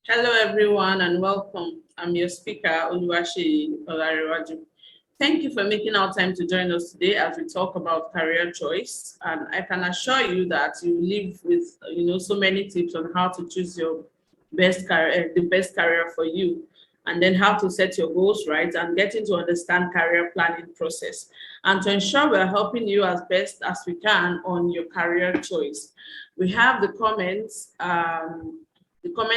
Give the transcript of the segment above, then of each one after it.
Hello, everyone, and welcome. I'm your speaker, Oluwaseyi Olariwaju. Thank you for making our time to join us today as we talk about career choice. And I can assure you that you live with, so many tips on how to choose your best career, the best career for you, and then how to set your goals right and getting to understand career planning process. And to ensure we're helping you as best as we can on your career choice. We have the comment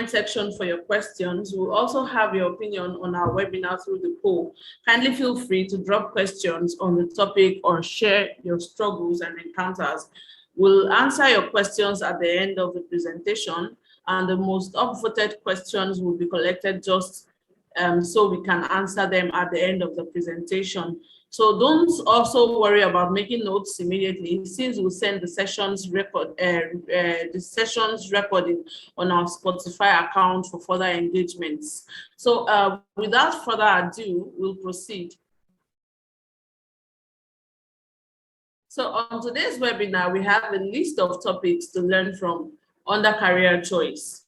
section for your questions. We'll also have your opinion on our webinar through the poll. Kindly feel free to drop questions on the topic or share your struggles and encounters. We'll answer your questions at the end of the presentation, and the most upvoted questions will be collected just so we can answer them at the end of the presentation. So don't also worry about making notes immediately, since we'll send the sessions recording on our Spotify account for further engagements. So without further ado, we'll proceed. So on today's webinar, we have a list of topics to learn from under career choice.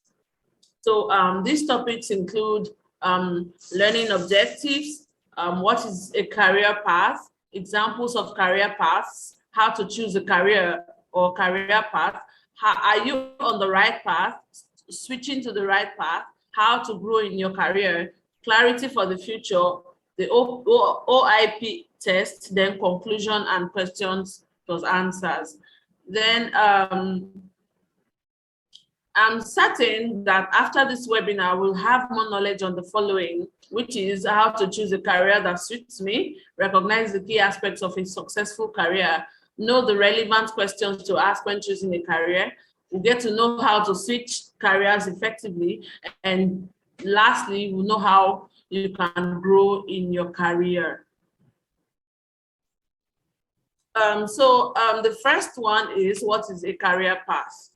So these topics include learning objectives, what is a career path, examples of career paths, how to choose a career or career path, are you on the right path, switching to the right path, how to grow in your career, clarity for the future, the OIP test, then conclusion and questions plus answers. Then I'm certain that after this webinar, we'll have more knowledge on the following, which is how to choose a career that suits me, recognize the key aspects of a successful career, know the relevant questions to ask when choosing a career. We'll get to know how to switch careers effectively. And lastly, we'll know how you can grow in your career. The first one is, what is a career path?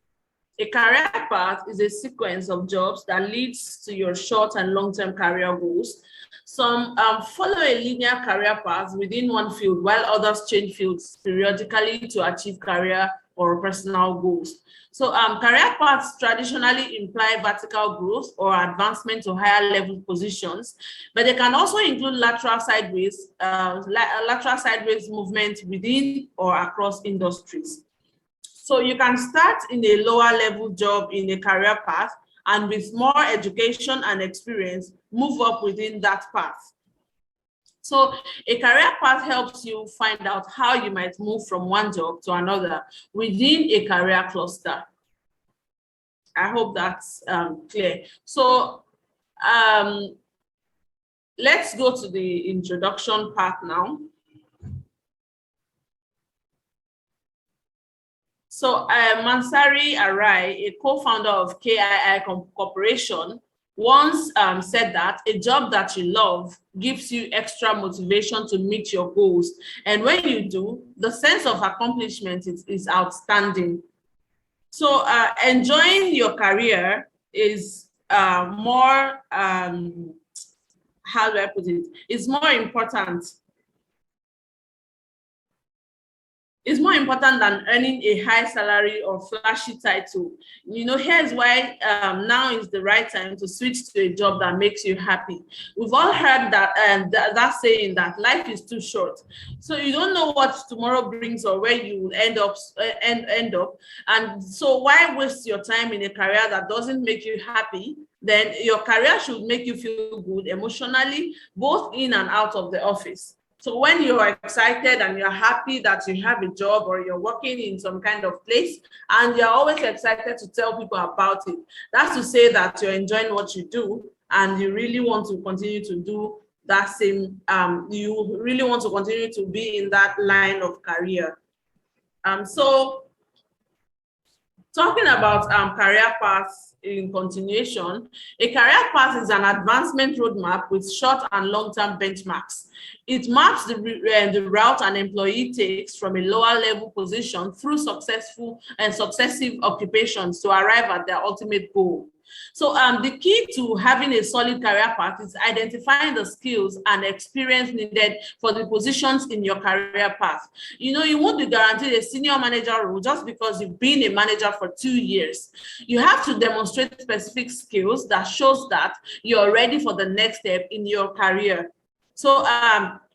A career path is a sequence of jobs that leads to your short and long-term career goals. Some follow a linear career path within one field, while others change fields periodically to achieve career or personal goals. So career paths traditionally imply vertical growth or advancement to higher level positions, but they can also include lateral sideways movement within or across industries. So you can start in a lower level job in a career path, and with more education and experience, move up within that path. So a career path helps you find out how you might move from one job to another within a career cluster. I hope that's clear. So let's go to the introduction part now. So Mansari Arai, a co-founder of Cr8 Corporation, once said that a job that you love gives you extra motivation to meet your goals. And when you do, the sense of accomplishment is outstanding. So enjoying your career is more, how do I put it? It's more important. It's more important than earning a high salary or flashy title. Here's why now is the right time to switch to a job that makes you happy. We've all heard that saying that life is too short. So you don't know what tomorrow brings or where you will end up. And so why waste your time in a career that doesn't make you happy? Then your career should make you feel good emotionally, both in and out of the office. So when you're excited and you're happy that you have a job or you're working in some kind of place and you're always excited to tell people about it, that's to say that you're enjoying what you do and you really want to continue to do that same, you really want to continue to be in that line of career. So talking about career paths in continuation, a career path is an advancement roadmap with short and long-term benchmarks. It maps the route an employee takes from a lower level position through successive occupations to arrive at their ultimate goal. So the key to having a solid career path is identifying the skills and experience needed for the positions in your career path. You know, you won't be guaranteed a senior manager role just because you've been a manager for 2 years. You have to demonstrate specific skills that shows that you're ready for the next step in your career. So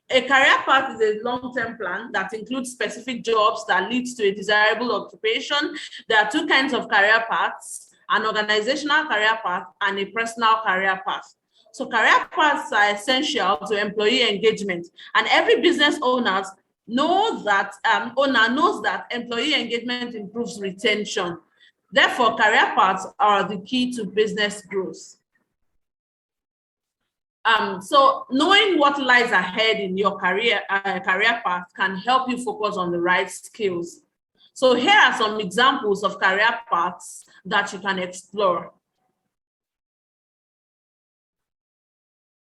a career path is a long-term plan that includes specific jobs that leads to a desirable occupation. There are 2 kinds of career paths: an organizational career path and a personal career path. So career paths are essential to employee engagement, and every business owner knows that employee engagement improves retention. Therefore, career paths are the key to business growth. So knowing what lies ahead in your career path can help you focus on the right skills. So here are some examples of career paths that you can explore.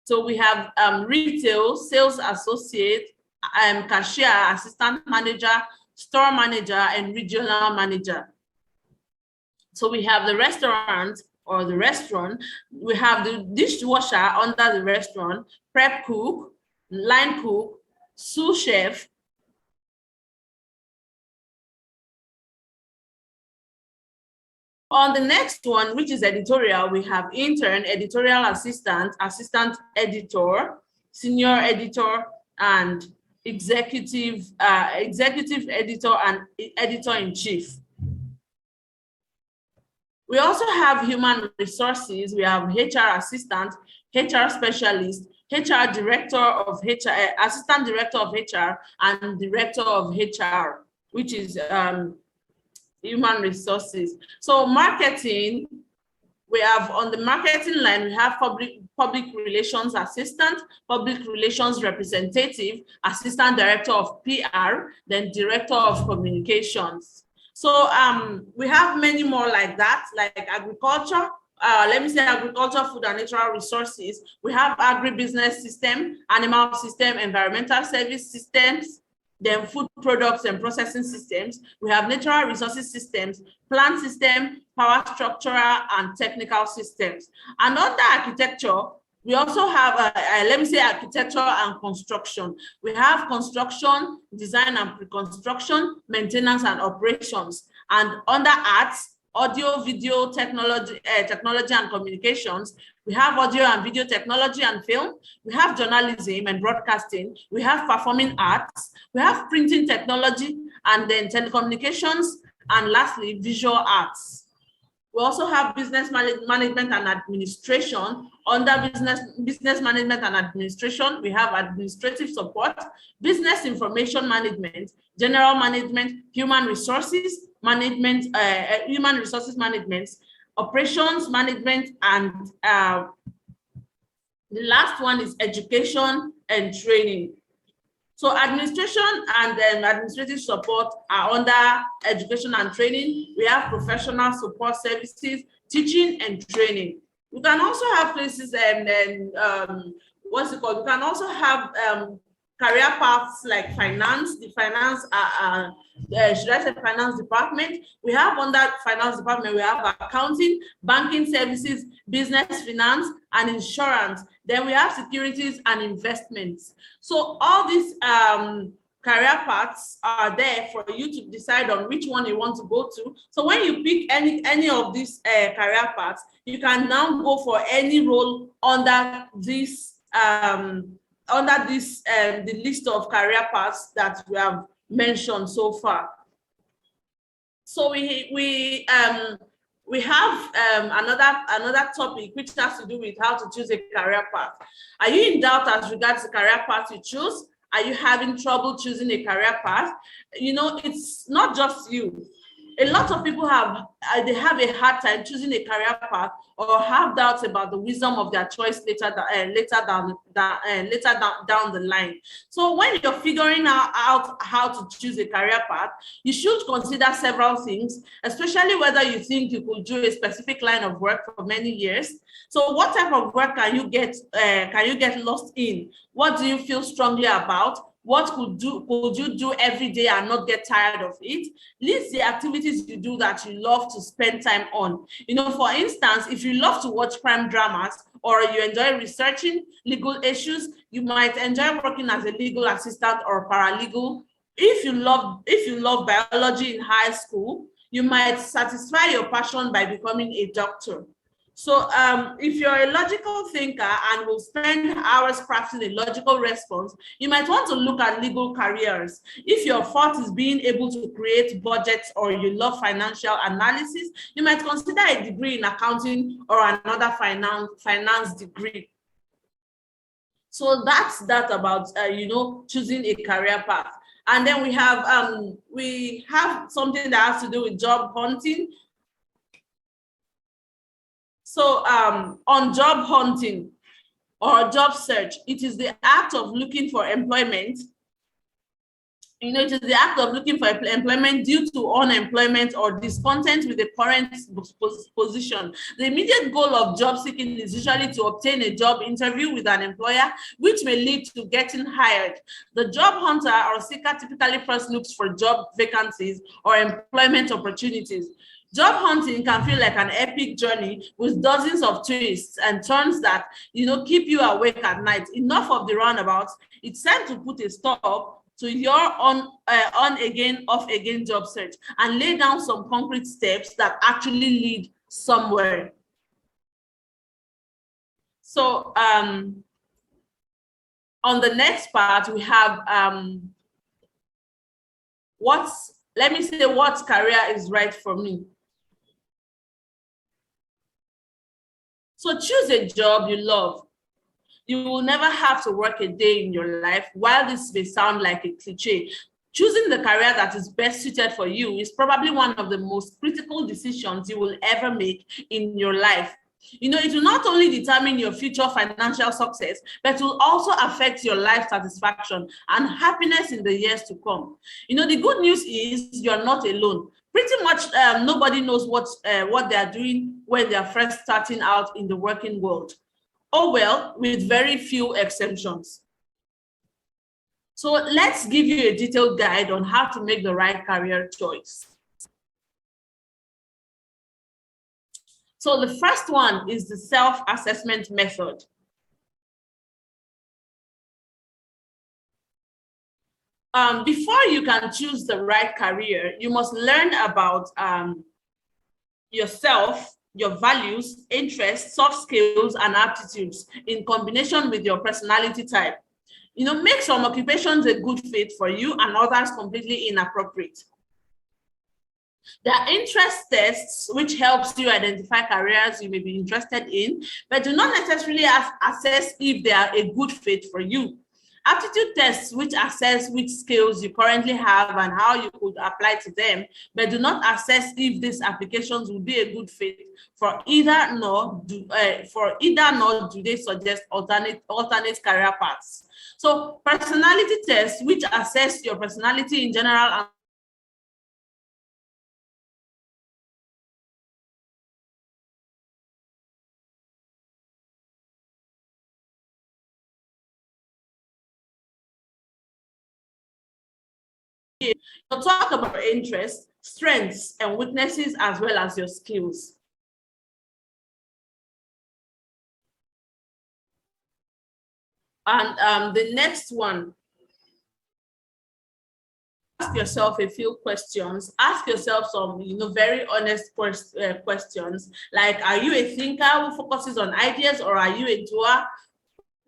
So we have retail, sales associate, cashier, assistant manager, store manager, and regional manager. So we have the restaurant, we have the dishwasher under the restaurant, prep cook, line cook, sous chef. On the next one, which is editorial, we have intern, editorial assistant, assistant editor, senior editor, and executive editor and editor-in-chief. We also have human resources. We have HR assistant, HR specialist, HR director of HR, assistant director of HR, and director of HR, which is human resources. So marketing, we have on the marketing line, we have public relations assistant, public relations representative, assistant director of PR, then director of communications. So we have many more like that, like agriculture. Let me say agriculture, food and natural resources. We have agribusiness system, animal system, environmental service systems, then food products and processing systems. We have natural resources systems, plant system, power structural and technical systems. And under architecture, we also have, let me say architecture and construction. We have construction, design and pre-construction, maintenance and operations. And under arts, audio, video, technology and communications, we have audio and video technology and film. We have journalism and broadcasting. We have performing arts. We have printing technology and then telecommunications. And lastly, visual arts. We also have business management and administration. Under business management and administration, we have administrative support, business information management, general management, human resources management, operations management, and the last one is education and training. So administration and administrative support are under education and training. We have professional support services, teaching and training. We can also have places what's it called? We can also have career paths like finance, the finance, should I say finance department? We have under finance department, we have accounting, banking services, business finance, and insurance. Then we have securities and investments. So all these career paths are there for you to decide on which one you want to go to. So when you pick any of these career paths, you can now go for any role under this the list of career paths that we have mentioned so far. So we have another topic which has to do with how to choose a career path. Are you in doubt as regards the career path you choose? Are you having trouble choosing a career path? You know, it's not just you. A lot of people have a hard time choosing a career path or have doubts about the wisdom of their choice later down the line. So when you're figuring out how to choose a career path, you should consider several things, especially whether you think you could do a specific line of work for many years. So what type of work can you get lost in? What do you feel strongly about? What could you do every day and not get tired of it? List the activities you do that you love to spend time on. For instance, if you love to watch crime dramas or you enjoy researching legal issues, you might enjoy working as a legal assistant or paralegal. If you love biology in high school, you might satisfy your passion by becoming a doctor. So if you're a logical thinker and will spend hours crafting a logical response, you might want to look at legal careers. If your forte is being able to create budgets or you love financial analysis, you might consider a degree in accounting or another finance degree. So that's that about choosing a career path. And then we have something that has to do with job hunting. So on job hunting or job search, it is the act of looking for employment. It is the act of looking for employment due to unemployment or discontent with the current position. The immediate goal of job seeking is usually to obtain a job interview with an employer, which may lead to getting hired. The job hunter or seeker typically first looks for job vacancies or employment opportunities. Job hunting can feel like an epic journey with dozens of twists and turns that keep you awake at night. Enough of the roundabouts. It's time to put a stop to your on again, off again job search and lay down some concrete steps that actually lead somewhere. So on the next part, we have what career is right for me. So choose a job you love. You will never have to work a day in your life. While this may sound like a cliche, choosing the career that is best suited for you is probably one of the most critical decisions you will ever make in your life. It will not only determine your future financial success, but will also affect your life satisfaction and happiness in the years to come. The good news is you're not alone. Pretty much nobody knows what they are doing when they are first starting out in the working world. Oh well, with very few exceptions. So let's give you a detailed guide on how to make the right career choice. So the first one is the self-assessment method. Before you can choose the right career, you must learn about yourself, your values, interests, soft skills, and aptitudes in combination with your personality type. Make some occupations a good fit for you and others completely inappropriate. There are interest tests which helps you identify careers you may be interested in, but do not necessarily assess if they are a good fit for you. Aptitude tests which assess which skills you currently have and how you could apply to them, but do not assess if these applications will be a good fit for either nor do they suggest alternate career paths. So personality tests which assess your personality in general We'll talk about your interests, strengths, and weaknesses, as well as your skills. And the next one, ask yourself a few questions. Ask yourself some, very honest questions, like, are you a thinker who focuses on ideas, or are you a doer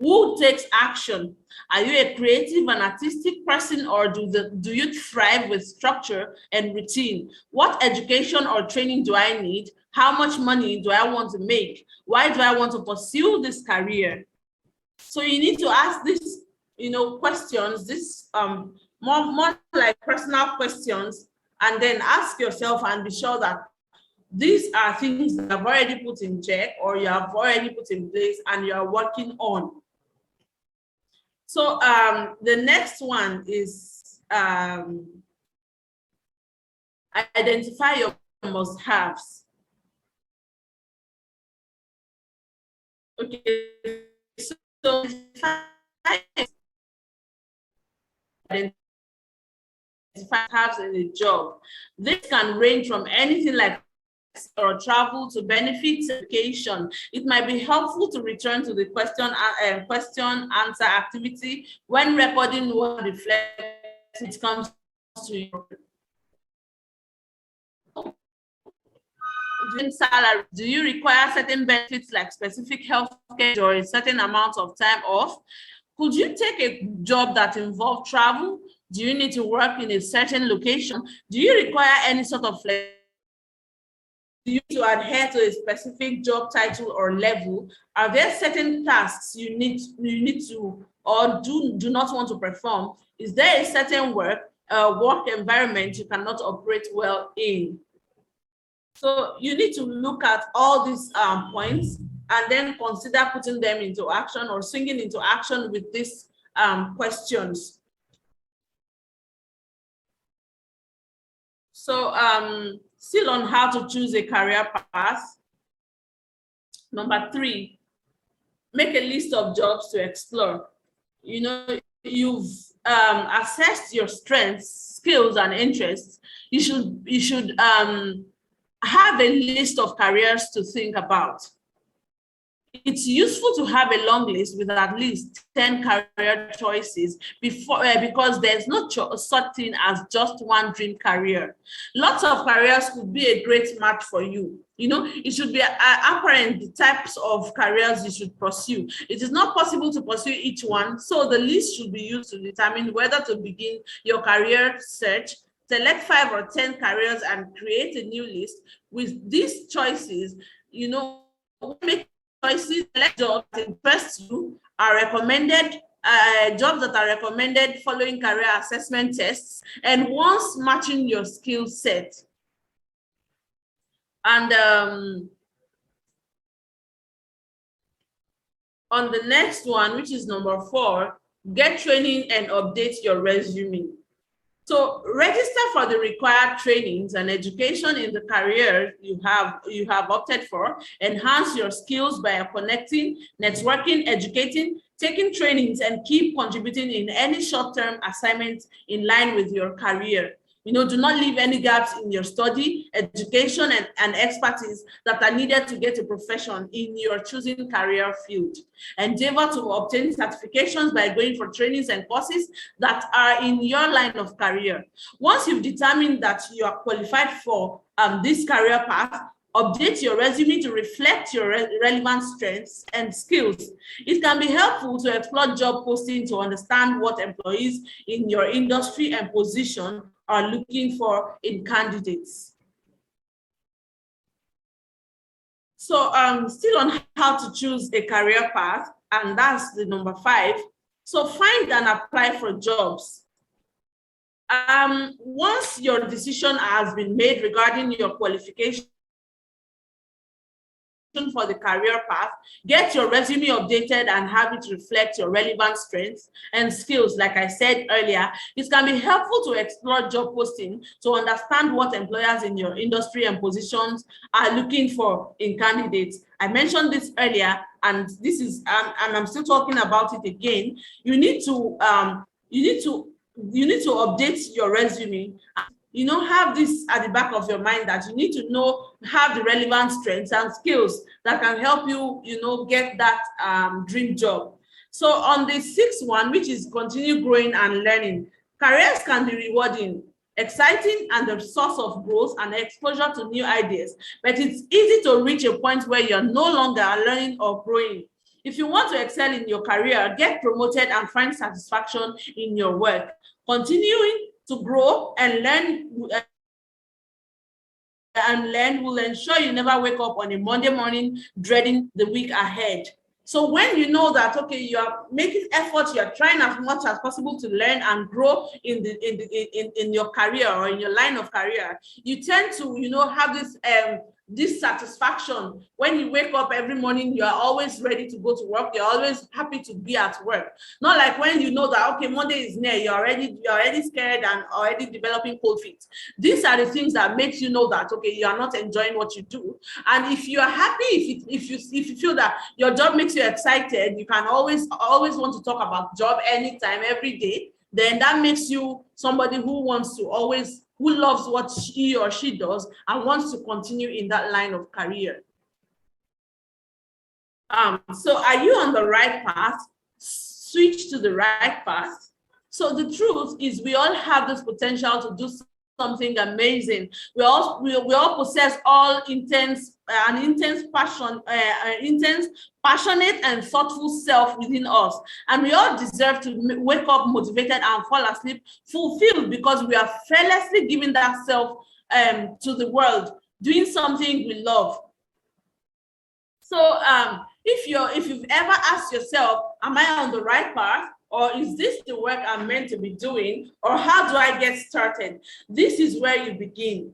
who takes action? Are you a creative and artistic person, or do you thrive with structure and routine? What education or training do I need? How much money do I want to make? Why do I want to pursue this career? So you need to ask these, questions, this more like personal questions, and then ask yourself and be sure that these are things that have already put in check or you have already put in place and you are working on. So the next one is identify your must-haves. Okay, so have in a job. This can range from anything like or travel to benefits education. It might be helpful to return to the question answer activity when recording what reflects it comes to you. Salary, do you require certain benefits like specific health care or a certain amount of time off? Could you take a job that involves travel? Do you need to work in a certain location? Do you require any sort of flexibility? Do you need to adhere to a specific job title or level? Are there certain tasks you need to or do not want to perform? Is there a certain work environment you cannot operate well in? So you need to look at all these points and then consider putting them into action or swinging into action with these questions. So still on how to choose a career path. Number 3, make a list of jobs to explore. You know, you've assessed your strengths, skills, and interests. You should have a list of careers to think about. It's useful to have a long list with at least 10 career choices because there's no such thing as just one dream career. Lots of careers could be a great match for you. You know, it should be apparent the types of careers you should pursue. It is not possible to pursue each one, so the list should be used to determine whether to begin your career search. Select 5 or 10 careers and create a new list. With these choices, you know, make choices, select jobs that interest you, are recommended, jobs that are recommended following career assessment tests, and once matching your skill set. And on the next one, which is number 4, get training and update your resume. So register for the required trainings and education in the career you have opted for. Enhance your skills by connecting, networking, educating, taking trainings, and keep contributing in any short-term assignments in line with your career. You know, do not leave any gaps in your study, education, and expertise that are needed to get a profession in your choosing career field. Endeavor to obtain certifications by going for trainings and courses that are in your line of career. Once you've determined that you are qualified for this career path, update your resume to reflect your relevant strengths and skills. It can be helpful to explore job posting to understand what employees in your industry and position are looking for in candidates. So still on how to choose a career path, and that's the number 5. So find and apply for jobs. Once your decision has been made regarding your qualification for the career path, get your resume updated and have it reflect your relevant strengths and skills. Like I said earlier, it can be helpful to explore job posting to understand what employers in your industry and positions are looking for in candidates. I mentioned this earlier, and this is and I'm still talking about it again. You need to update your resume. You know, have this at the back of your mind that you need to have the relevant strengths and skills that can help you, get that dream job. So on the 6th one, which is continue growing and learning, careers can be rewarding, exciting, and a source of growth and exposure to new ideas. But it's easy to reach a point where you're no longer learning or growing. If you want to excel in your career, get promoted and find satisfaction in your work. Continuing to grow and learn will ensure you never wake up on a Monday morning dreading the week ahead. So when you know that, okay, you are making efforts, you are trying as much as possible to learn and grow in your career or in your line of career, you tend to, have this satisfaction. When you wake up every morning, you are always ready to go to work. You're always happy to be at work. Not like when you know that, okay, Monday is near, you're already scared and already developing cold feet. These are the things that makes you know that, okay, you are not enjoying what you do. And if you are happy, if you feel that your job makes you excited, you can always want to talk about job anytime, every day. then that makes you somebody who wants to always, who loves what he or she does and wants to continue in that line of career. So are you on the right path? Switch to the right path. So the truth is we all have this potential to do something amazing. We all possess all intense passion, intense, passionate and thoughtful self within us. And we all deserve to wake up motivated and fall asleep fulfilled, because we are fearlessly giving that self to the world, doing something we love. So if you've ever asked yourself, am I on the right path? Or is this the work I'm meant to be doing? Or how do I get started? This is where you begin.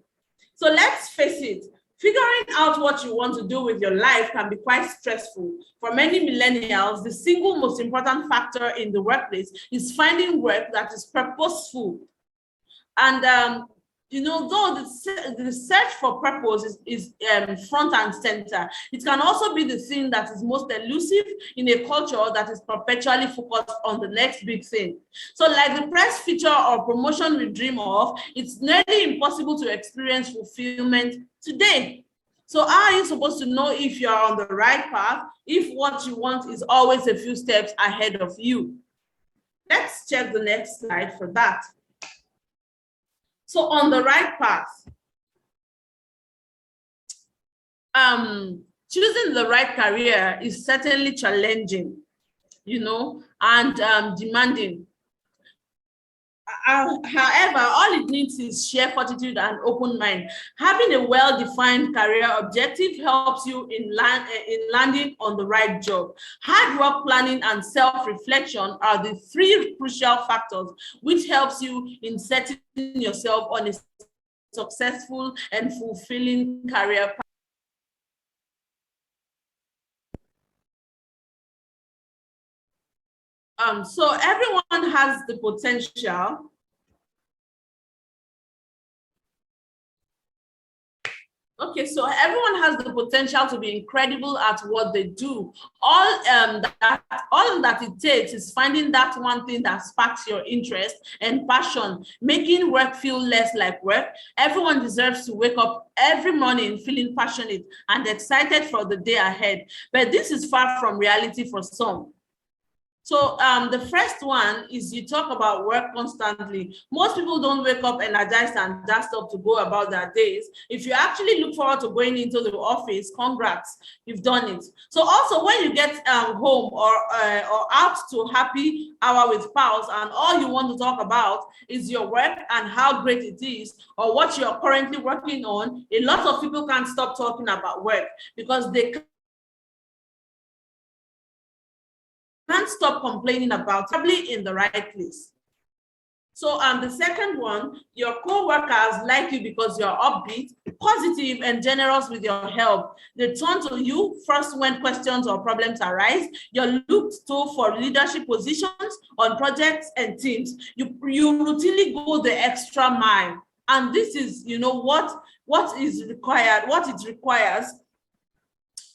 So let's face it, figuring out what you want to do with your life can be quite stressful. For many millennials, the single most important factor in the workplace is finding work that is purposeful. And you know, though the search for purpose is front and center, it can also be the thing that is most elusive in a culture that is perpetually focused on the next big thing. So like the press feature or promotion we dream of, it's nearly impossible to experience fulfillment today. So how are you supposed to know if you're on the right path, if what you want is always a few steps ahead of you? Let's check the next slide for that. So on the right path, choosing the right career is certainly challenging, you know, and demanding. However, all it needs is sheer fortitude and open mind. Having a well-defined career objective helps you in landing on the right job. Hard work, planning, and self-reflection are the three crucial factors which helps you in setting yourself on a successful and fulfilling career path. So everyone has the potential. Okay, so everyone has the potential to be incredible at what they do. All that it takes is finding that one thing that sparks your interest and passion, making work feel less like work. Everyone deserves to wake up every morning feeling passionate and excited for the day ahead. But this is far from reality for some. So the first one is you talk about work constantly. Most people don't wake up energized and jazzed up to go about their days. If you actually look forward to going into the office, congrats, you've done it. So also when you get home or out to happy hour with pals and all you want to talk about is your work and how great it is or what you're currently working on, a lot of people can't stop talking about work because they can't stop complaining about, probably in the right place. So the second one, your co-workers like you because you're upbeat, positive, and generous with your help. They turn to you first when questions or problems arise. You're looked to for leadership positions on projects and teams. You routinely go the extra mile. And this is, you know, what is required, what it requires.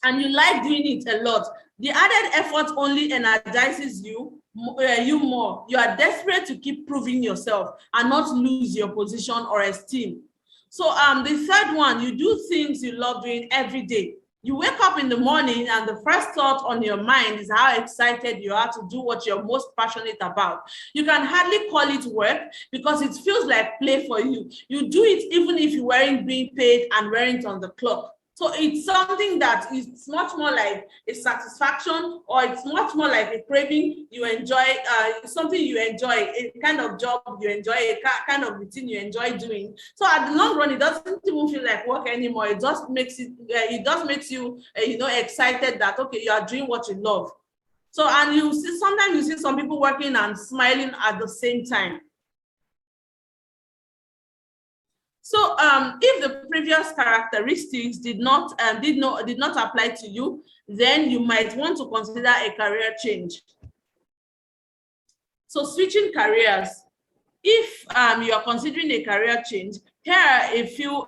And you like doing it a lot. The added effort only energizes you more. You are desperate to keep proving yourself and not lose your position or esteem. So the third one, you do things you love doing every day. You wake up in the morning and the first thought on your mind is how excited you are to do what you're most passionate about. You can hardly call it work because it feels like play for you. You do it even if you weren't being paid and weren't on the clock. So it's something that is much more like a satisfaction, or it's much more like a craving you enjoy, something you enjoy, a kind of job you enjoy, a kind of routine you enjoy doing. So at the long run, it doesn't even feel like work anymore. It just makes it, makes you, you know, excited that, okay, you are doing what you love. So, and you see, sometimes you see some people working and smiling at the same time. So if the previous characteristics did not apply to you, then you might want to consider a career change. So switching careers. If you are considering a career change, here are a few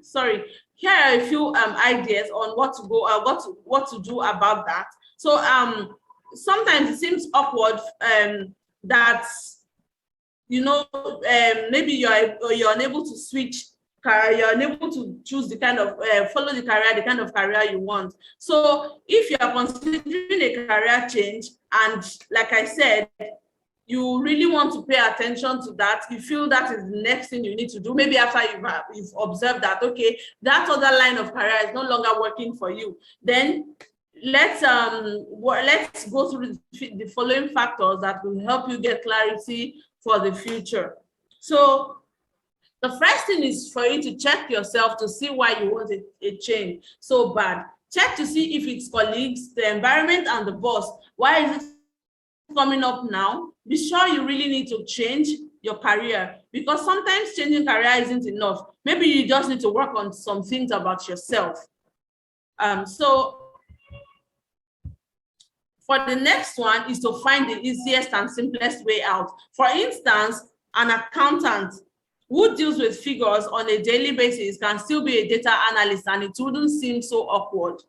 sorry, here are a few ideas on what to go, what to do about that. So sometimes it seems awkward that maybe you're unable to switch career, you're unable to choose the kind of follow the kind of career you want. So if you are considering a career change, and like I said, you really want to pay attention to that, you feel that is the next thing you need to do, maybe after you've observed that, okay, that other line of career is no longer working for you, then let's go through the following factors that will help you get clarity for the future. So the first thing is for you to check yourself to see why you want a change so bad. Check to see if it's colleagues, the environment, and the boss. Why is it coming up now? Be sure you really need to change your career, because sometimes changing career isn't enough. Maybe you just need to work on some things about yourself. So for the next one is to find the easiest and simplest way out. For instance, an accountant who deals with figures on a daily basis can still be a data analyst, and it wouldn't seem so awkward.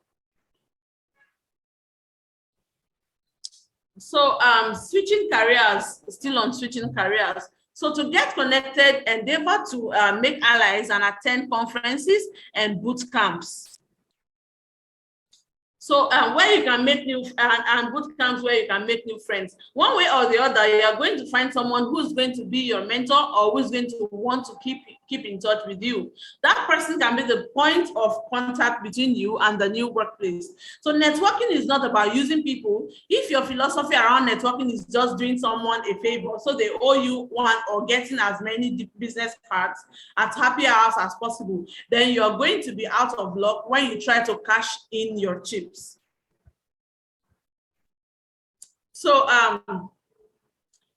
So switching careers, still on switching careers. So to get connected, endeavor to make allies and attend conferences and boot camps. So where you can make new and boot camps where you can make new friends. One way or the other, you are going to find someone who's going to be your mentor, or who's going to want to keep in touch with you. That person can be the point of contact between you and the new workplace. So networking is not about using people. If your philosophy around networking is just doing someone a favor, so they owe you one, or getting as many business cards at happy hours as possible, then you're going to be out of luck when you try to cash in your chips. So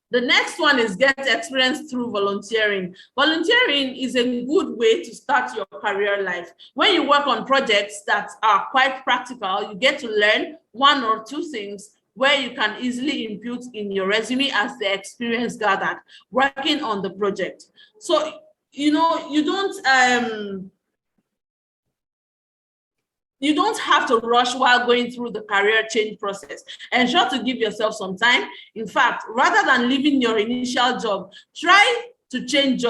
the next one is get experience through volunteering. Volunteering is a good way to start your career life. When you work on projects that are quite practical, you get to learn one or two things where you can easily input in your resume as the experience gathered working on the project. So, you don't have to rush while going through the career change process. Ensure to give yourself some time. In fact, rather than leaving your initial job, trying to change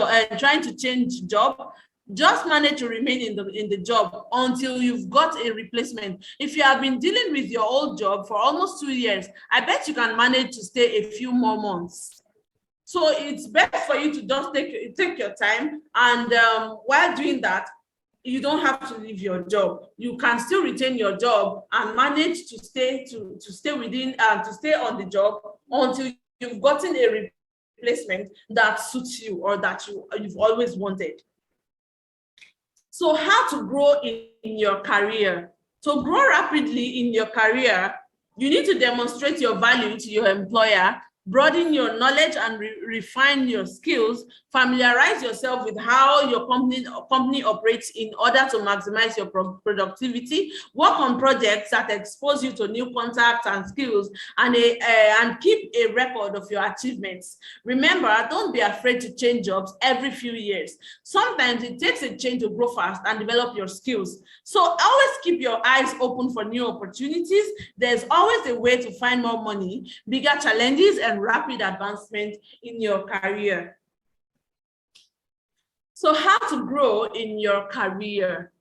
job, just manage to remain in the job until you've got a replacement. If you have been dealing with your old job for almost 2 years, I bet you can manage to stay a few more months. So it's best for you to just take your time, and while doing that, you don't have to leave your job. You can still retain your job and manage to stay on the job until you've gotten a replacement that suits you or that you've always wanted. So how to grow in your career? To grow rapidly in your career, you need to demonstrate your value to your employer, broaden your knowledge and refine your skills, familiarize yourself with how your company operates in order to maximize your productivity, work on projects that expose you to new contacts and skills, and keep a record of your achievements. Remember, don't be afraid to change jobs every few years. Sometimes it takes a change to grow fast and develop your skills. So always keep your eyes open for new opportunities. There's always a way to find more money, bigger challenges, and rapid advancement in your career. So how to grow in your career?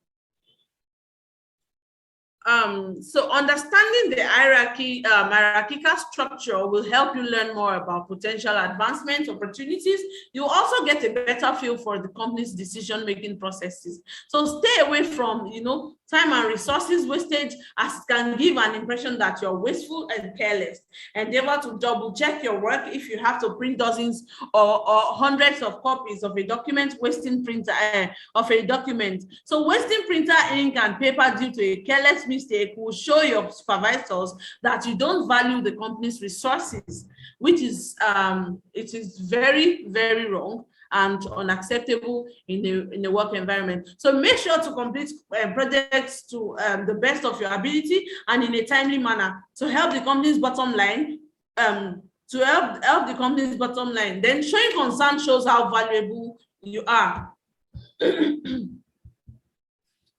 So understanding the hierarchical structure will help you learn more about potential advancement opportunities. You also get a better feel for the company's decision-making processes. So stay away from, time and resources wastage, as it can give an impression that you're wasteful and careless. Endeavor to double check your work. If you have to print dozens or hundreds of copies of a document, wasting printer of a document. So wasting printer ink and paper due to a careless mistake will show your supervisors that you don't value the company's resources, which is it is very, very wrong and unacceptable in the work environment. So make sure to complete projects to the best of your ability and in a timely manner to help the company's bottom line. Then showing concern shows how valuable you are.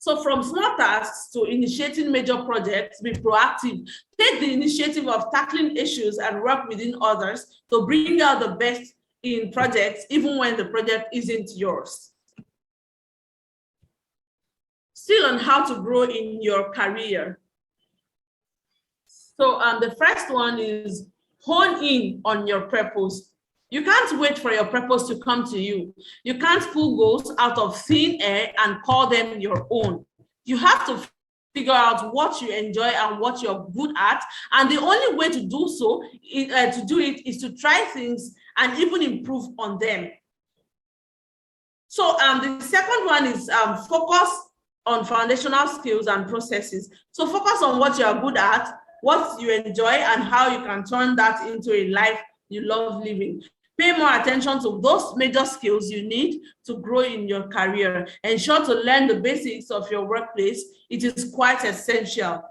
So from small tasks to initiating major projects, be proactive. Take the initiative of tackling issues and work within others to bring out the best in projects, even when the project isn't yours. Still on how to grow in your career. So the first one is hone in on your purpose. You can't wait for your purpose to come to you. You can't pull goals out of thin air and call them your own. You have to figure out what you enjoy and what you're good at. And the only way to do so, is to try things and even improve on them. So the second one is focus on foundational skills and processes. So focus on what you are good at, what you enjoy, and how you can turn that into a life you love living. Pay more attention to those major skills you need to grow in your career. Ensure to learn the basics of your workplace. It is quite essential.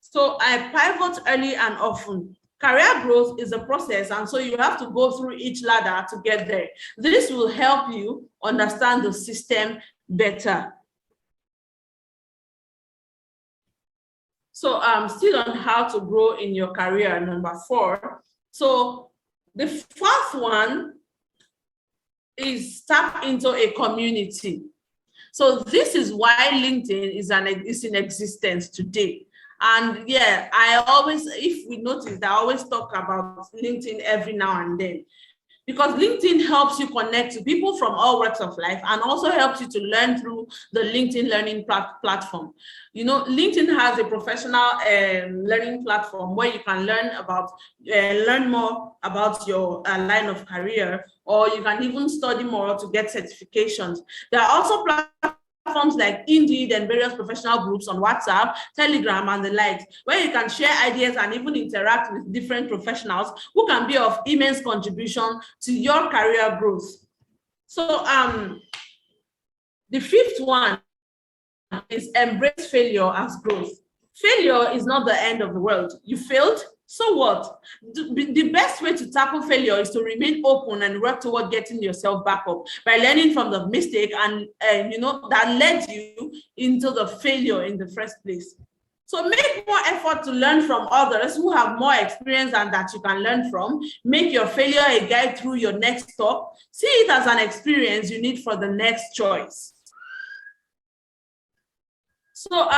So I pivot early and often. Career growth is a process, and so you have to go through each ladder to get there. This will help you understand the system better. So still on how to grow in your career, number 4. So the fourth one is tap into a community. So this is why LinkedIn is in existence today. And yeah, if we notice, I always talk about LinkedIn every now and then, because LinkedIn helps you connect to people from all walks of life and also helps you to learn through the LinkedIn learning platform. You know, LinkedIn has a professional learning platform where you can learn more about your line of career, or you can even study more to get certifications. There are also platforms like Indeed and various professional groups on WhatsApp, Telegram, and the likes, where you can share ideas and even interact with different professionals who can be of immense contribution to your career growth. So the fifth one is embrace failure as growth. Failure is not the end of the world. You failed, so what? The best way to tackle failure is to remain open and work toward getting yourself back up by learning from the mistake and that led you into the failure in the first place. So make more effort to learn from others who have more experience and that you can learn from. Make your failure a guide through your next stop. See it as an experience you need for the next choice. So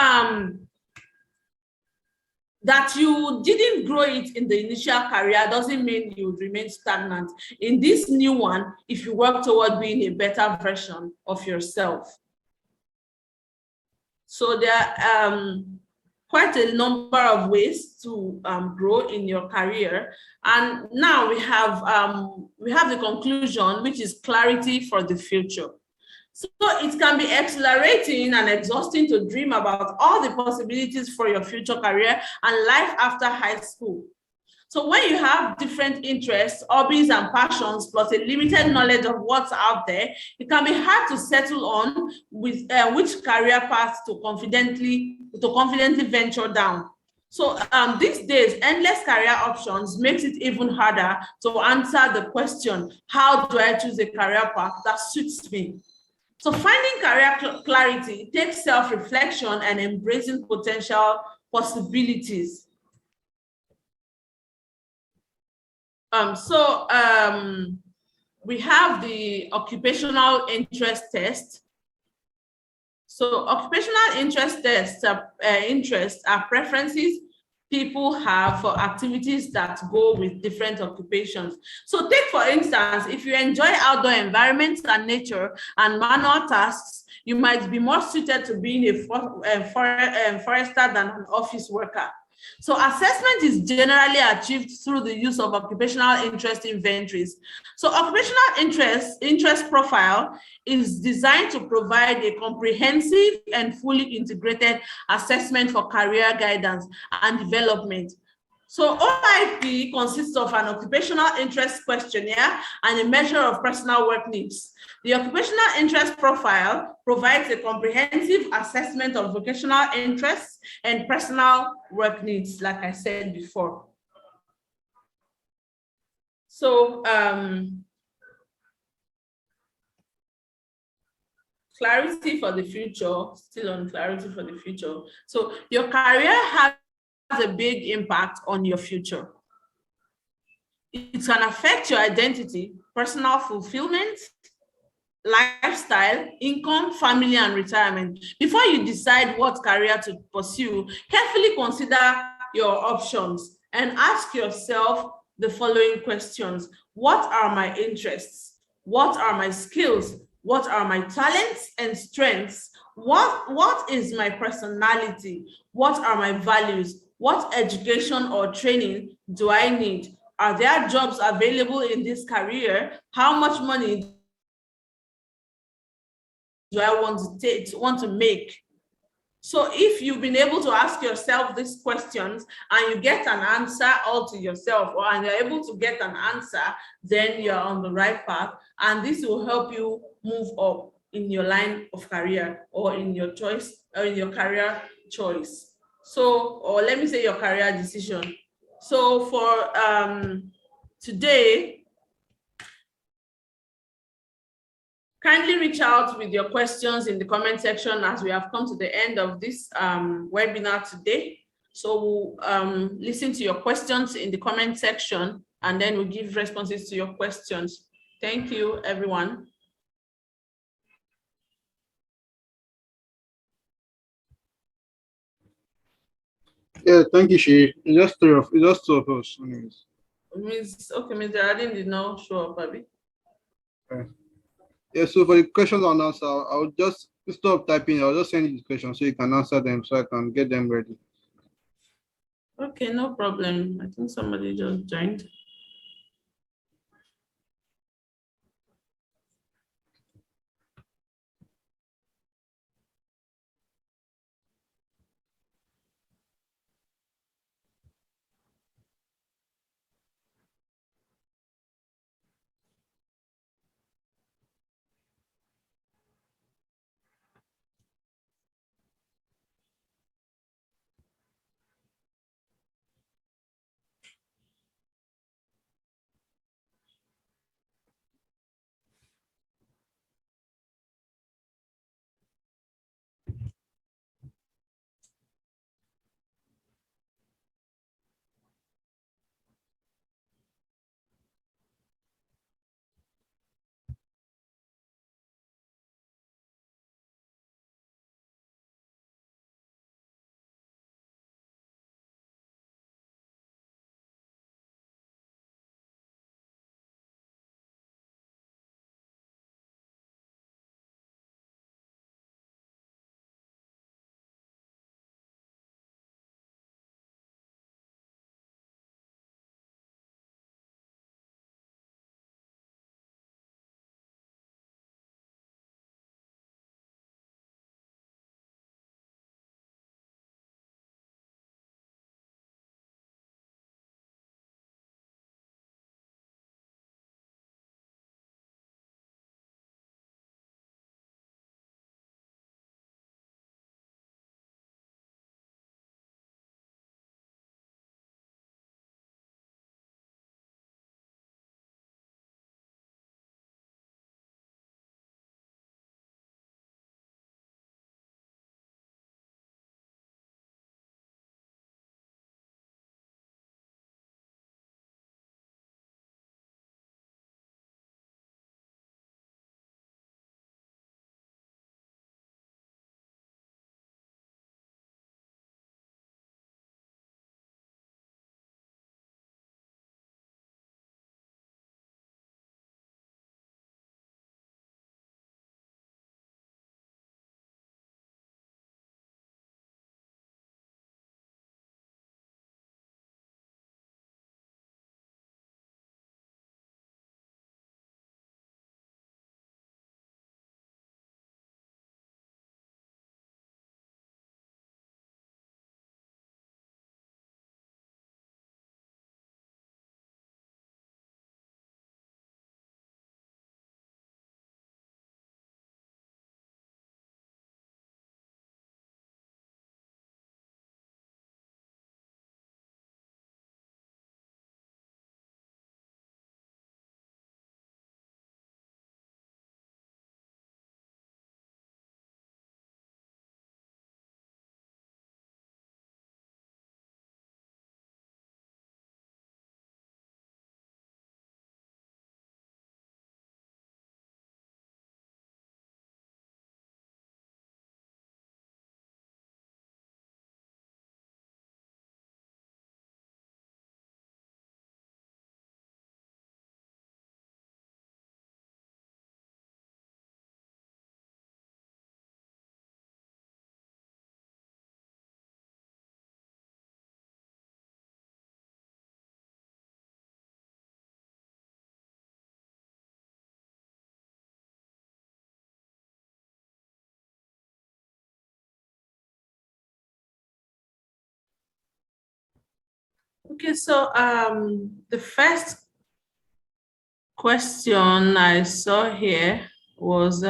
that you didn't grow it in the initial career doesn't mean you would remain stagnant. In this new one, if you work toward being a better version of yourself. So there are quite a number of ways to grow in your career. And now we have the conclusion, which is clarity for the future. So it can be exhilarating and exhausting to dream about all the possibilities for your future career and life after high school. So when you have different interests, hobbies, and passions, plus a limited knowledge of what's out there, it can be hard to settle on with which career path to confidently venture down. So these days, endless career options makes it even harder to answer the question, how do I choose a career path that suits me? So finding career clarity takes self-reflection and embracing potential possibilities. We have the occupational interest test. So occupational interest tests interests are preferences people have for activities that go with different occupations. So take, for instance, if you enjoy outdoor environments and nature and manual tasks, you might be more suited to being a forester than an office worker. So assessment is generally achieved through the use of occupational interest inventories. So occupational interest profile is designed to provide a comprehensive and fully integrated assessment for career guidance and development. So OIP consists of an occupational interest questionnaire and a measure of personal work needs. The occupational interest profile provides a comprehensive assessment of vocational interests and personal work needs, like I said before. So clarity for the future, still on clarity for the future. So your career has a big impact on your future. It can affect your identity, personal fulfillment, lifestyle, income, family, and retirement. Before you decide what career to pursue, carefully consider your options and ask yourself the following questions. What are my interests? What are my skills? What are my talents and strengths? What is my personality? What are my values? What education or training do I need? Are there jobs available in this career? How much money do I want to make? So if you've been able to ask yourself these questions and you get an answer all to yourself, and you're able to get an answer, then you're on the right path. And this will help you move up in your line of career, or in your choice, or in your career choice. So, or let me say your career decision. So for today, kindly reach out with your questions in the comment section, as we have come to the end of this webinar today. So we'll listen to your questions in the comment section, and then we'll give responses to your questions. Thank you, everyone. Yeah, thank you, She. It's just two of us, anyways. Miss Geraldine did not show up, Abby. Okay. Yeah, so for the questions and answer, I'll just stop typing. I'll just send you the questions so you can answer them, so I can get them ready. Okay, no problem. I think somebody just joined. Okay, so the first question I saw here was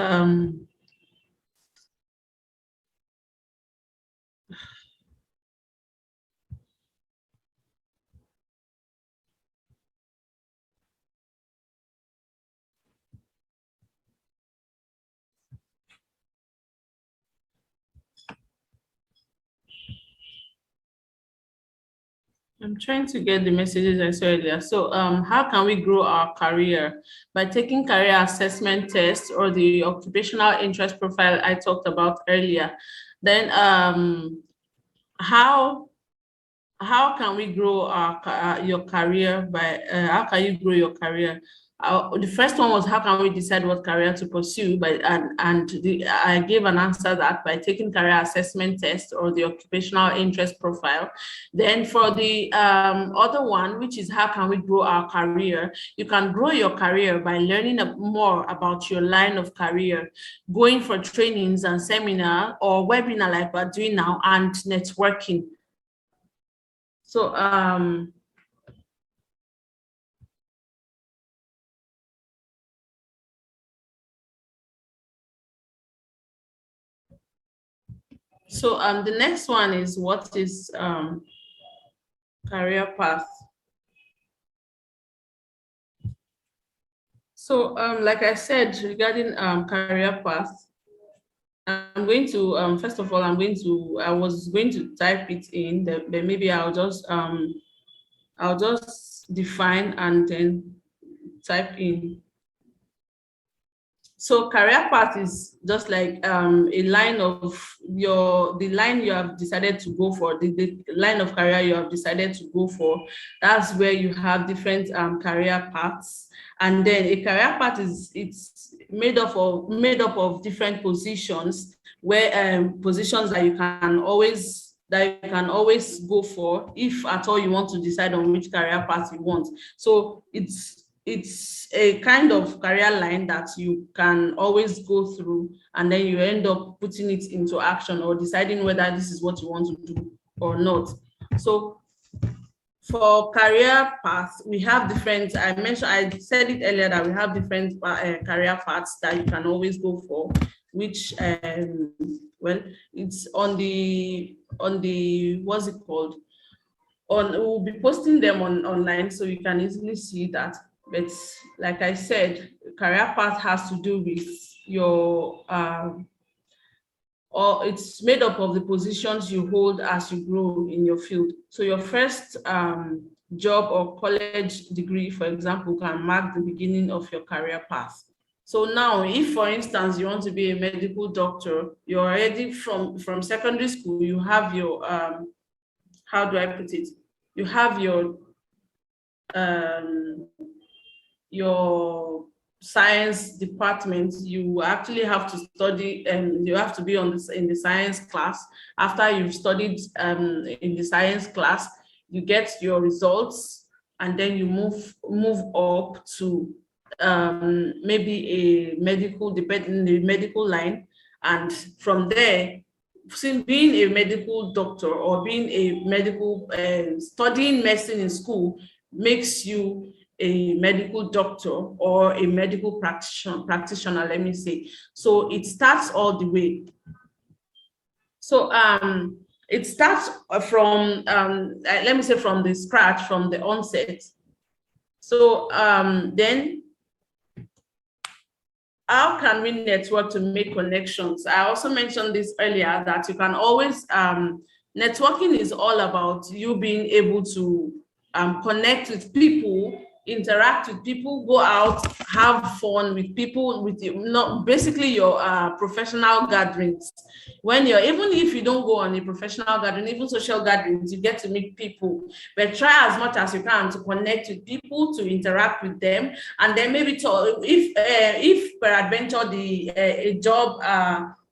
I'm trying to get the messages I saw earlier. So, how can we grow our career? By taking career assessment tests or the occupational interest profile I talked about earlier. Then, how how can we grow your career by how can you grow your career? The first one was how can we decide what career to pursue? But I gave an answer that by taking career assessment test or the occupational interest profile. Then for the other one, which is how can we grow our career? You can grow your career by learning more about your line of career, going for trainings and seminar or webinar like we're doing now, and networking. So the next one is what is career path? So like I said regarding career path, I'm going to first of all I was going to type it in, but maybe I'll just define and then type in. So career path is just like a line of the line you have decided to go for, the line of career you have decided to go for. That's where you have different career paths. And then a career path it's made up of different positions where positions that you can always go for if at all you want to decide on which career path you want. So it's a kind of career line that you can always go through, and then you end up putting it into action or deciding whether this is what you want to do or not. So for career paths, we have different, I said it earlier that we have different career paths that you can always go for, which, well, it's on the, what's it called? We'll be posting them online so you can easily see that. But like I said, career path has to do with your, or it's made up of the positions you hold as you grow in your field. So your first job or college degree, for example, can mark the beginning of your career path. So now, if for instance, you want to be a medical doctor, you're already from secondary school, you have your, how do I put it? You have your science department. You actually have to study and you have to be in the science class. After you've studied in the science class, you get your results, and then you move up to maybe a medical, depending the medical line, and from there, since being a medical doctor or being a medical studying medicine in school makes you a medical doctor or a medical practitioner, let me say. So it starts all the way. So it starts from let me say from the scratch, from the onset. So then how can we network to make connections? I also mentioned this earlier that you can always, networking is all about you being able to connect with people, interact with people, go out, have fun with people, with basically your professional gatherings. When even if you don't go on a professional gathering, even social gatherings, you get to meet people. But try as much as you can to connect with people, to interact with them, and then maybe if peradventure a job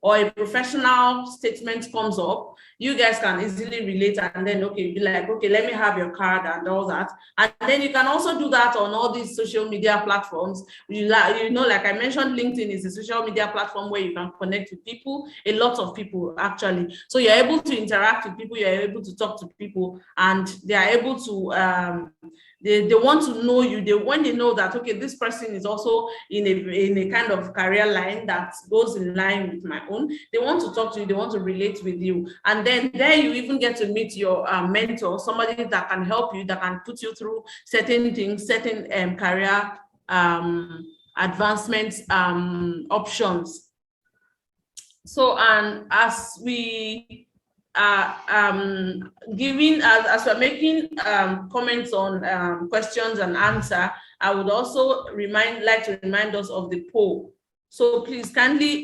or a professional statement comes up, you guys can easily relate and then, okay, be like, okay, let me have your card and all that. And then you can also do that on all these social media platforms. You know, like I mentioned, LinkedIn is a social media platform where you can connect with people, a lot of people actually. So you're able to interact with people, you're able to talk to people, and they are able to, they want to know you. When they know that, okay, this person is also in a kind of career line that goes in line with my own, they want to talk to you, they want to relate with you. And then there you even get to meet your mentor, somebody that can help you, that can put you through certain things, certain career advancement options. So, and as we giving, as we're making comments on questions and answer, I would also like to remind us of the poll. So please kindly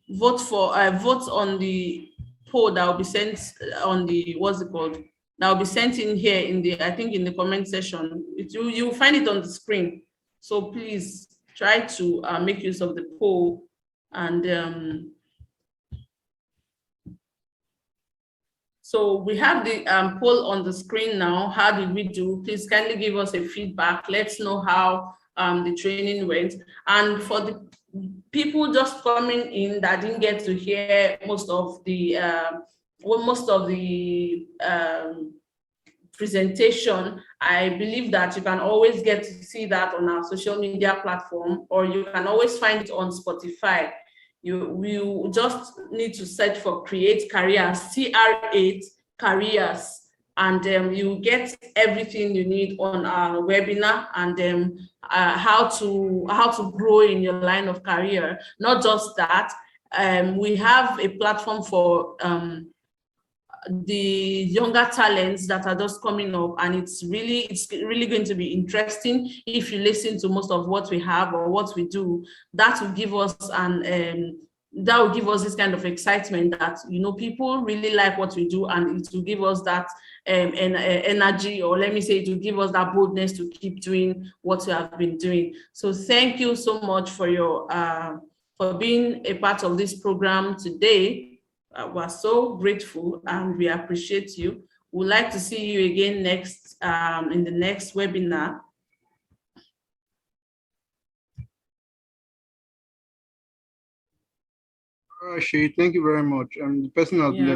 vote on the poll that will be sent on the, what's it called? That will be sent in here in the, I think in the comment section. You'll find it on the screen. So please try to make use of the poll. And so we have the poll on the screen now. How did we do? Please kindly give us a feedback. Let's know how the training went. And for the people just coming in that didn't get to hear most of the presentation, I believe that you can always get to see that on our social media platform, or you can always find it on Spotify. You just need to search for Create Careers, Cr8 Careers, and you get everything you need on our webinar, and how to grow in your line of career. Not just that, we have a platform for the younger talents that are just coming up, and it's really going to be interesting. If you listen to most of what we have or what we do, that will give us this kind of excitement that, you know, people really like what we do, and it will give us that energy, or let me say, it will give us that boldness to keep doing what we have been doing. So thank you so much for your for being a part of this program today. We're so grateful and we appreciate you. We'd like to see you again next in the next webinar. Thank you very much. The person has left.